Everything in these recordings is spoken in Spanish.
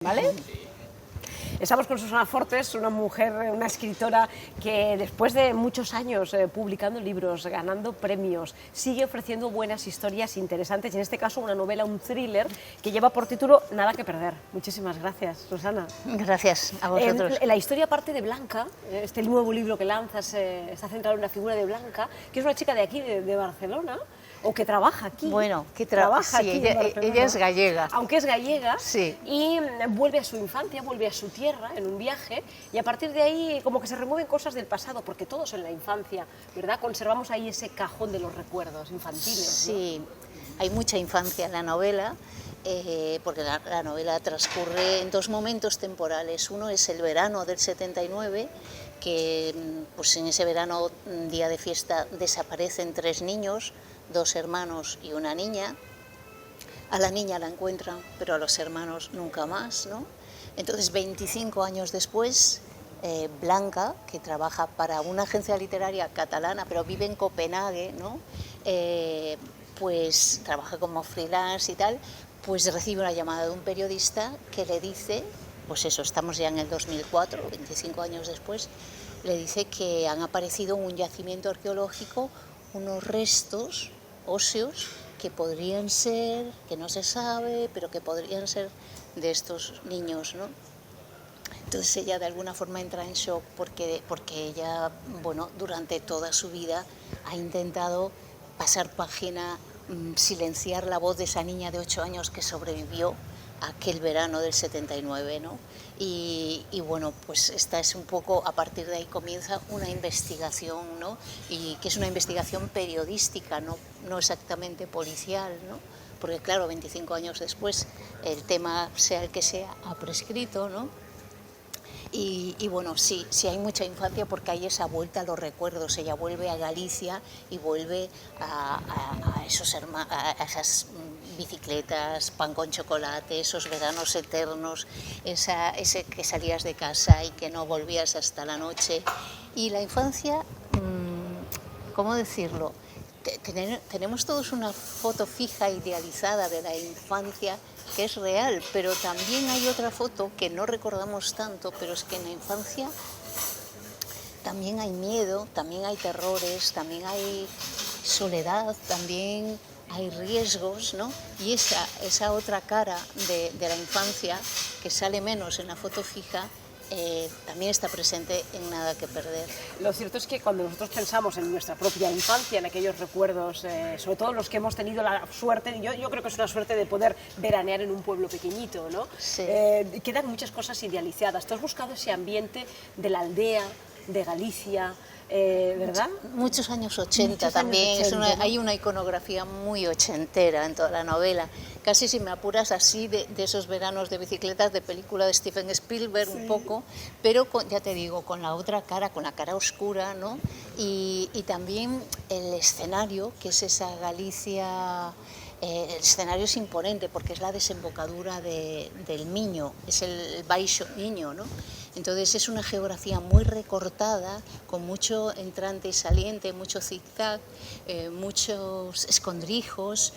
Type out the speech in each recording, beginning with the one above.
¿Vale? Estamos con Susana Fortes, una mujer, una escritora que después de muchos años publicando libros, ganando premios, sigue ofreciendo buenas historias interesantes, y en este caso una novela, un thriller, que lleva por título Nada que perder. Muchísimas gracias, Susana. Gracias a vosotros. La historia parte de Blanca, este nuevo libro que lanzas está centrado en la figura de Blanca, que es una chica de aquí, de Barcelona, o que trabaja aquí. Bueno, que trabaja aquí sí, ella es gallega. Aunque es gallega, sí. Y vuelve a su infancia, vuelve a su tierra en un viaje, y a partir de ahí como que se remueven cosas del pasado, porque todos en la infancia, ¿verdad?, conservamos ahí ese cajón de los recuerdos infantiles. Sí, ¿no? Hay mucha infancia en la novela, porque la novela transcurre en dos momentos temporales. Uno es el verano del 79, que pues en ese verano, día de fiesta, desaparecen 3 niños, 2 hermanos y una niña. A la niña la encuentran, pero a los hermanos nunca más, ¿no? Entonces, 25 años después, Blanca, que trabaja para una agencia literaria catalana, pero vive en Copenhague, ¿no? Pues trabaja como freelance y tal, pues recibe una llamada de un periodista que le dice, pues eso, estamos ya en el 2004, 25 años después, le dice que han aparecido en un yacimiento arqueológico unos restos óseos que podrían ser, que no se sabe, pero que podrían ser de estos niños, ¿no? Entonces ella de alguna forma entra en shock porque ella, bueno, durante toda su vida ha intentado pasar página, silenciar la voz de esa niña de 8 años que sobrevivió a aquel verano del 79, ¿no? Y bueno, pues esta es un poco, a partir de ahí comienza una investigación, ¿no? Y que es una investigación periodística, no exactamente policial, ¿no? Porque claro, 25 años después, el tema, sea el que sea, ha prescrito, ¿no? Y bueno, sí hay mucha infancia porque hay esa vuelta a los recuerdos. Ella vuelve a Galicia y vuelve a esas bicicletas, pan con chocolate, esos veranos eternos, ese que salías de casa y que no volvías hasta la noche. Y la infancia, ¿cómo decirlo? Tenemos todos una foto fija, idealizada de la infancia, que es real, pero también hay otra foto que no recordamos tanto, pero es que en la infancia también hay miedo, también hay terrores, también hay soledad, también hay riesgos, ¿no? Y esa otra cara de la infancia, que sale menos en la foto fija, también está presente en Nada que perder. Lo cierto es que cuando nosotros pensamos en nuestra propia infancia, en aquellos recuerdos, sobre todo los que hemos tenido la suerte, yo creo que es una suerte de poder veranear en un pueblo pequeñito, ¿no? Sí. Quedan muchas cosas idealizadas. ¿Tú has buscado ese ambiente de la aldea, de Galicia, verdad? Muchos años 80 también, 80, ¿no? Hay una iconografía muy ochentera en toda la novela, casi si me apuras así de esos veranos de bicicletas de película de Steven Spielberg, sí. Un poco, pero ya te digo, con la otra cara, con la cara oscura, ¿no? Y también el escenario, que es esa Galicia. El escenario es imponente porque es la desembocadura del Miño, es el Baixo Miño, ¿no? Entonces es una geografía muy recortada, con mucho entrante y saliente, mucho zigzag, muchos escondrijos,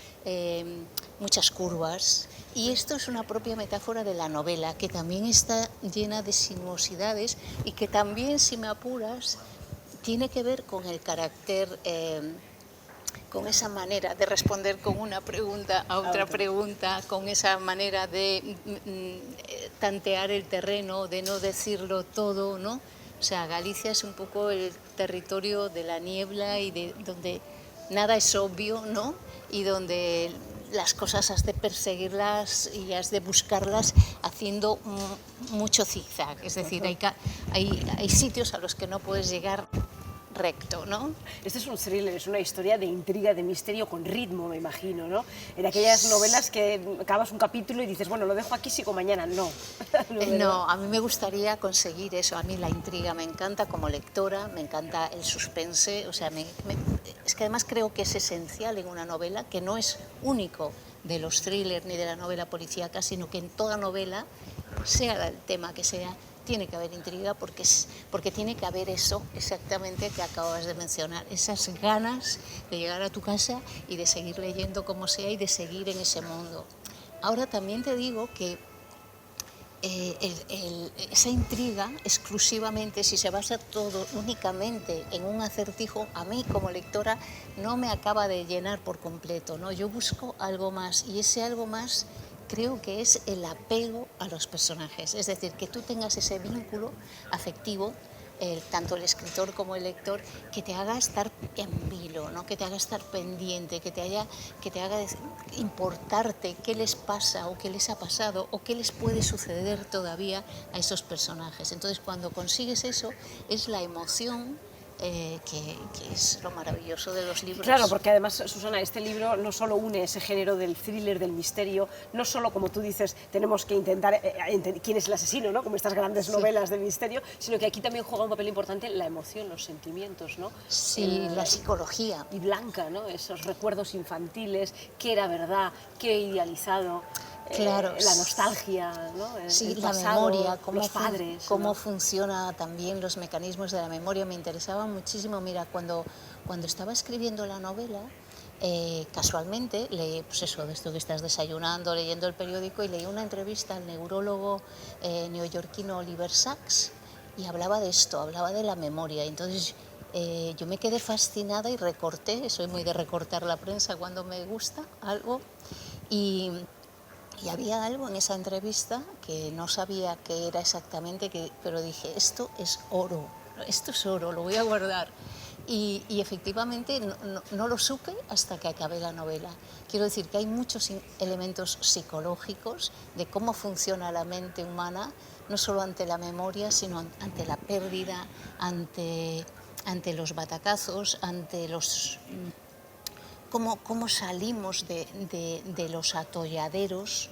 muchas curvas. Y esto es una propia metáfora de la novela, que también está llena de sinuosidades y que también, si me apuras, tiene que ver con el carácter, con esa manera de responder con una pregunta a otra pregunta, con esa manera de tantear el terreno, de no decirlo todo, ¿no? O sea, Galicia es un poco el territorio de la niebla y de donde nada es obvio, ¿no? Y donde las cosas has de perseguirlas y has de buscarlas haciendo mucho zigzag. Es decir, hay sitios a los que no puedes llegar recto, ¿no? Este es un thriller, es una historia de intriga, de misterio con ritmo, me imagino, ¿no? En aquellas novelas que acabas un capítulo y dices, bueno, lo dejo aquí, sigo mañana. No. No, a mí me gustaría conseguir eso. A mí la intriga me encanta como lectora, me encanta el suspense, o sea, es que además creo que es esencial en una novela, que no es único de los thrillers ni de la novela policíaca, sino que en toda novela, sea el tema que sea, tiene que haber intriga porque tiene que haber eso exactamente que acabas de mencionar, esas ganas de llegar a tu casa y de seguir leyendo como sea y de seguir en ese mundo. Ahora también te digo que esa intriga exclusivamente, si se basa todo únicamente en un acertijo, a mí como lectora no me acaba de llenar por completo, ¿no? Yo busco algo más, y ese algo más creo que es el apego a los personajes, es decir, que tú tengas ese vínculo afectivo, tanto el escritor como el lector, que te haga estar en vilo, ¿no? Que te haga estar pendiente, que te haga importarte qué les pasa o qué les ha pasado o qué les puede suceder todavía a esos personajes. Entonces, cuando consigues eso, es la emoción que es lo maravilloso de los libros. Claro, porque además, Susana, este libro no solo une ese género del thriller, del misterio, no solo, como tú dices, tenemos que intentar quién es el asesino, ¿no? Como estas grandes novelas de misterio, sino que aquí también juega un papel importante la emoción, los sentimientos, ¿no? Sí, la psicología. Y Blanca, ¿no? Esos recuerdos infantiles, qué era verdad, qué idealizado. Claro, la nostalgia, ¿no? Sí, el la pasado, memoria, los padres. cómo ¿no? funciona también los mecanismos de la memoria. Me interesaba muchísimo. Mira, cuando estaba escribiendo la novela, casualmente, pues eso, de esto que estás desayunando, leyendo el periódico, y leí una entrevista al neurólogo neoyorquino Oliver Sacks, y hablaba de esto, hablaba de la memoria. Entonces, yo me quedé fascinada y recorté, soy muy de recortar la prensa cuando me gusta algo, y había algo en esa entrevista que no sabía qué era exactamente, pero dije, esto es oro, lo voy a guardar. Y efectivamente no lo supe hasta que acabé la novela. Quiero decir que hay muchos elementos psicológicos de cómo funciona la mente humana, no solo ante la memoria, sino ante la pérdida, ante los batacazos, ante los... Cómo salimos de los atolladeros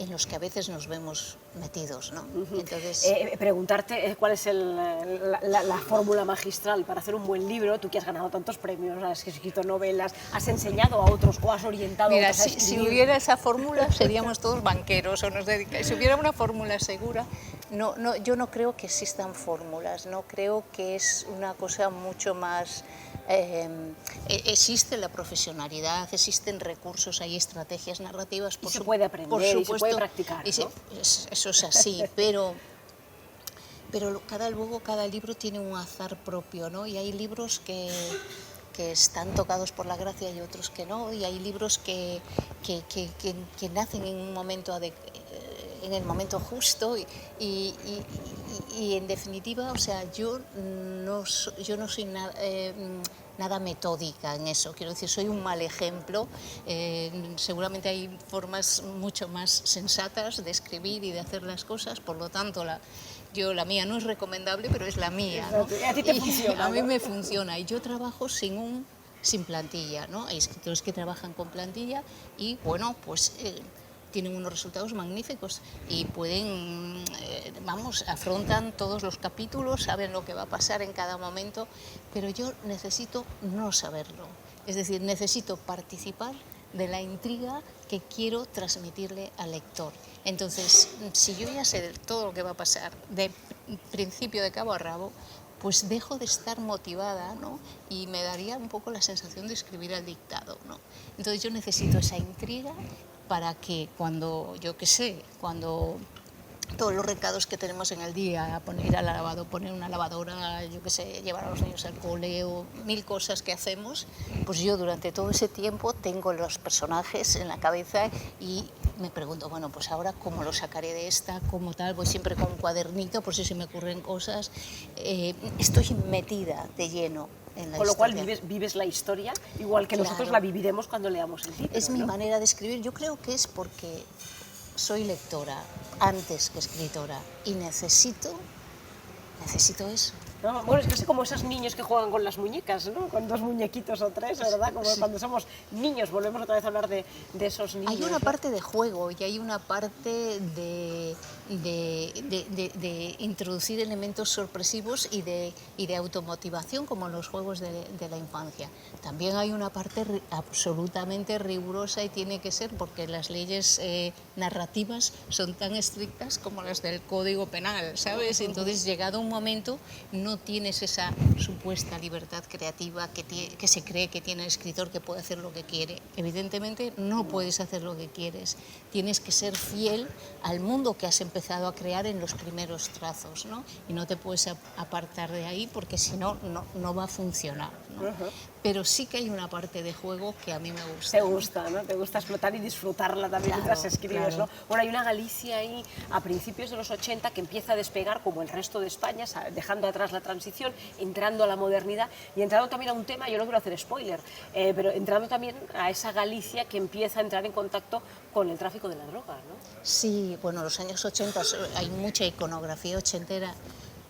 en los que a veces nos vemos metidos, ¿no? Entonces, preguntarte cuál es la fórmula magistral para hacer un buen libro, tú que has ganado tantos premios, has escrito novelas, has enseñado a otros o has orientado a otros a escribir. Si hubiera esa fórmula seríamos todos banqueros o nos dedicamos. Si hubiera una fórmula segura, yo no creo que existan fórmulas, no creo que es una cosa mucho más... existe la profesionalidad, existen recursos, hay estrategias narrativas, se puede aprender, y se puede practicar, ¿no? Eso es así, pero luego cada libro tiene un azar propio, ¿no? Y hay libros que están tocados por la gracia y otros que no, y hay libros que nacen en un momento en el momento justo y en definitiva, o sea, yo no soy nada metódica en eso, quiero decir, soy un mal ejemplo, seguramente hay formas mucho más sensatas de escribir y de hacer las cosas, por lo tanto la mía no es recomendable, pero es la mía, ¿no? A ti te funciona, a mí ¿no? me funciona, y yo trabajo sin plantilla, ¿no? Hay escritores que trabajan con plantilla y, bueno, pues tienen unos resultados magníficos y pueden, afrontan todos los capítulos, saben lo que va a pasar en cada momento, pero yo necesito no saberlo, es decir, necesito participar de la intriga que quiero transmitirle al lector. Entonces, si yo ya sé todo lo que va a pasar de principio de cabo a rabo, pues dejo de estar motivada, ¿no? Y me daría un poco la sensación de escribir al dictado, ¿no? Entonces yo necesito esa intriga para que cuando todos los recados que tenemos en el día, ir al lavado, poner una lavadora, llevar a los niños al cole o mil cosas que hacemos, pues yo durante todo ese tiempo tengo los personajes en la cabeza y me pregunto, bueno, pues ahora cómo lo sacaré de esta, cómo tal, voy siempre con un cuadernito por si se me ocurren cosas, estoy metida de lleno en la historia. Con lo cual vives la historia igual que nosotros la viviremos cuando leamos el libro. Es mi manera de escribir, yo creo que es porque soy lectora antes que escritora y necesito eso. No, bueno, es casi como esos niños que juegan con las muñecas, ¿no? Con 2 muñequitos o 3, ¿verdad? Como cuando somos niños, volvemos otra vez a hablar de esos niños. Hay una parte de juego y hay una parte de introducir elementos sorpresivos y de automotivación, como los juegos de la infancia. También hay una parte absolutamente rigurosa y tiene que ser porque las leyes narrativas son tan estrictas como las del Código Penal, ¿sabes? Entonces, llegado un momento, no tienes esa supuesta libertad creativa que se cree que tiene el escritor, que puede hacer lo que quiere. Evidentemente no puedes hacer lo que quieres, tienes que ser fiel al mundo que has empezado empezado a crear en los primeros trazos, ¿no? Y no te puedes apartar de ahí porque si no, no va a funcionar, ¿no? Pero sí que hay una parte de juego que a mí me gusta. Te gusta, ¿no? Te gusta explotar y disfrutarla también mientras escribes, ¿no? Bueno, hay una Galicia ahí a principios de los 80 que empieza a despegar como el resto de España, dejando atrás la transición, entrando a la modernidad y entrando también a un tema, yo no quiero hacer spoiler, pero entrando también a esa Galicia que empieza a entrar en contacto con el tráfico de la droga, ¿no? Sí, bueno, los años 80 hay mucha iconografía ochentera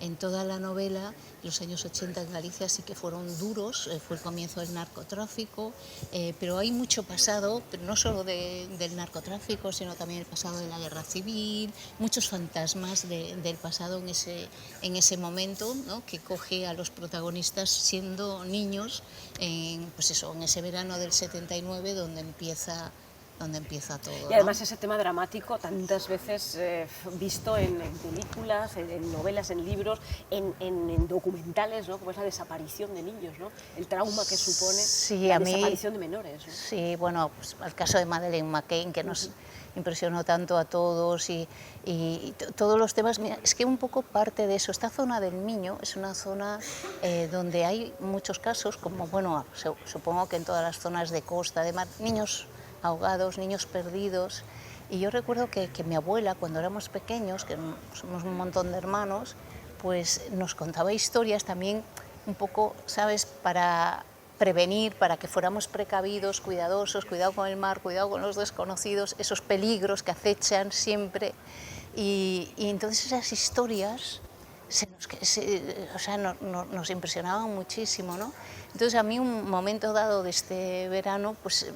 en toda la novela. Los años 80 en Galicia sí que fueron duros, fue el comienzo del narcotráfico, pero hay mucho pasado, pero no solo del narcotráfico, sino también el pasado de la guerra civil, muchos fantasmas del pasado en ese momento, ¿no? Que coge a los protagonistas siendo niños, pues eso, en ese verano del 79 donde empieza todo. Y además ese tema dramático tantas veces visto en películas, en novelas, en libros, en documentales, ¿no? Como es la desaparición de niños, ¿no? El trauma que supone la desaparición de menores, ¿no? Sí, bueno, pues el caso de Madeleine McCann, que nos impresionó tanto a todos y todos los temas. Mira, es que un poco parte de eso, esta zona del Miño es una zona donde hay muchos casos, como, bueno, supongo que en todas las zonas de costa, de mar, niños ahogados, niños perdidos. Y yo recuerdo que mi abuela, cuando éramos pequeños, que somos un montón de hermanos, pues nos contaba historias también un poco, ¿sabes?, para prevenir, para que fuéramos precavidos, cuidadosos, cuidado con el mar, cuidado con los desconocidos, esos peligros que acechan siempre. Y entonces esas historias nos impresionaban muchísimo, ¿no? Entonces a mí un momento dado de este verano, pues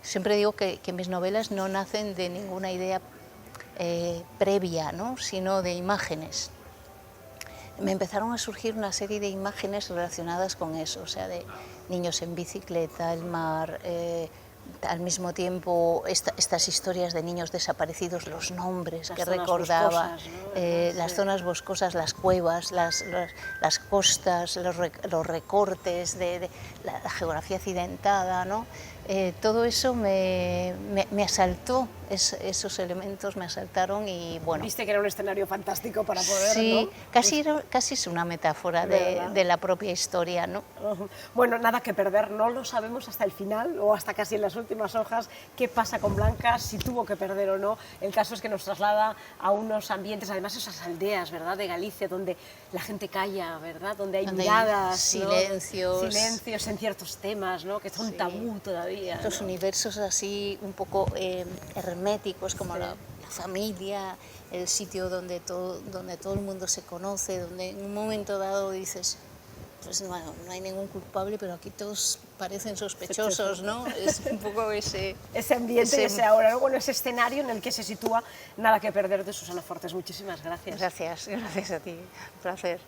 siempre digo que mis novelas no nacen de ninguna idea previa, ¿no? Sino de imágenes. Me empezaron a surgir una serie de imágenes relacionadas con eso, o sea, de niños en bicicleta, el mar, al mismo tiempo estas historias de niños desaparecidos, los nombres que recordaba, boscosas, ¿no? las zonas boscosas, las cuevas, las costas, los recortes de la geografía accidentada, ¿no? Todo eso me asaltó, esos elementos me asaltaron y bueno... Viste que era un escenario fantástico para poder, sí, ¿no? casi es una metáfora de la propia historia, ¿no? Bueno, nada que perder, no lo sabemos hasta el final o hasta casi en las últimas hojas qué pasa con Blanca, si tuvo que perder o no. El caso es que nos traslada a unos ambientes, además esas aldeas, ¿verdad?, de Galicia, donde la gente calla, ¿verdad?, donde hay miradas, silencios, ¿no? Silencios en ciertos temas, ¿no?, que son tabú todavía. Estos universos así un poco herméticos, como la familia, el sitio donde todo el mundo se conoce, donde en un momento dado dices, pues no hay ningún culpable, pero aquí todos parecen sospechosos, ¿no? Es un poco ese ambiente, ese ahora, ¿no? Bueno, ese escenario en el que se sitúa Nada que perder de Susana Fortes. Muchísimas gracias. Gracias a ti, un placer.